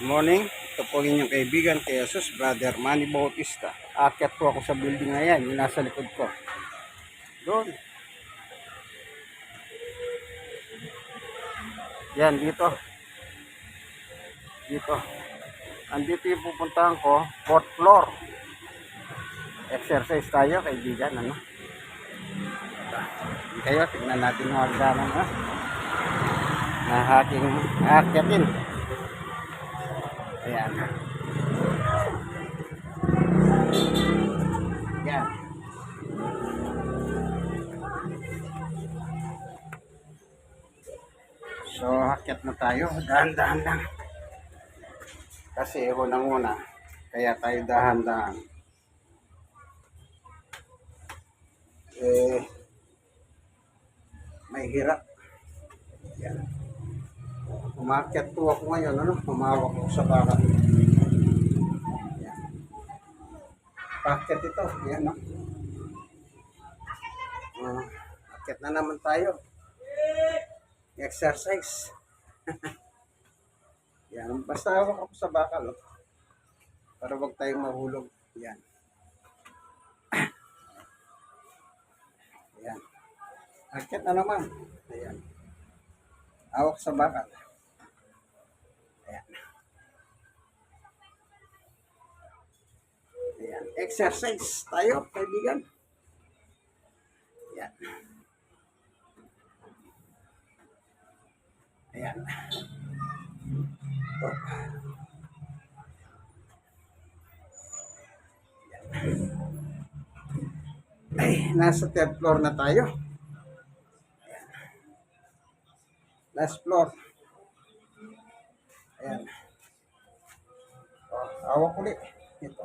Good morning. Ito po inyong kaibigan kay Jesus, Brother Manny Bautista. Aakyat po ako sa building na yan, yung nasa likod ko. Doon. Yan, dito. Dito. Andito yung pupuntahan ko, 4th floor. Exercise tayo, kaibigan, ano? Kayo, tignan natin yung hagdanan, ha? Na aking aakyatin. Ayan. Yan. So, akyat na tayo. Dahan-dahan lang. Kasi unang-una, kaya tayo dahan-dahan. May hirap. Yan. Umakyat po ako ngayon, ano? Humawak ako sa baka. Yan. Pakyat ito. Yan, no? Akyat na naman tayo. Exercise. Yan. Basta hawak ako sa bakal, no? Para wag tayong mahulog. Yan. Yan. Akyat na naman. Ayan. Hawak sa bakal. Ayan. Ayan. Exercise tayo, kaibigan. Ayan. Ayan. Oh. Ayan. Ay, nasa 3rd floor na tayo. Ayan. Last floor. Ayan. Oh, hawak ulit. Ito.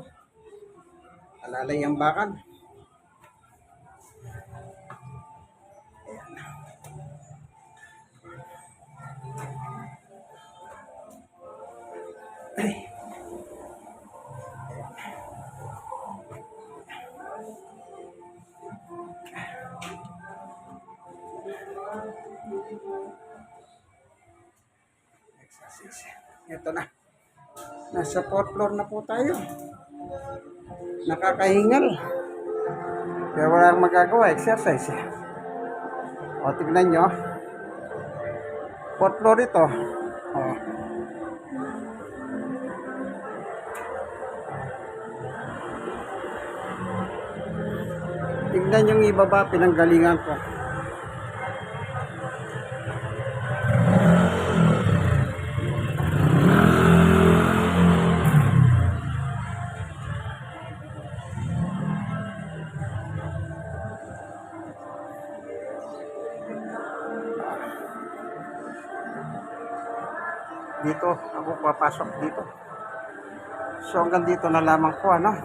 Alalay ang bakal. Ayan. Ay. Ito na. Nasa 4th floor na po tayo. Nakakahingal. Kaya wala akong magagawa. Exercise. O, tignan nyo. 4th floor ito. O. Tignan yung ibaba. Pinanggalingan ko. Dito ako papasok dito. So hanggang dito na lamang po, ano,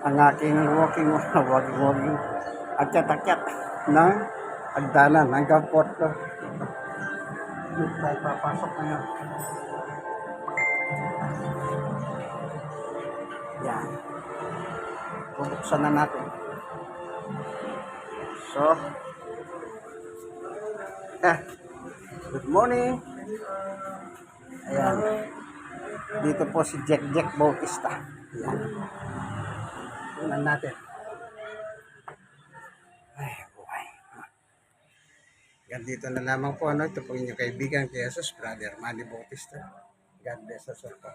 ang aking walking akyat-akyat ng hagdanan hanggang 4th floor. Dito tayo papasok ngayon. Yan. Bubuksan na natin. So, good morning. Ayan. Dito po si Jack Bautista. Ayan. Tingnan natin. Ay, buhay. Dito na lamang po, ano. Ito po inyong kaibigan kay Jesus, Brother Manny Bautista. God bless us all po.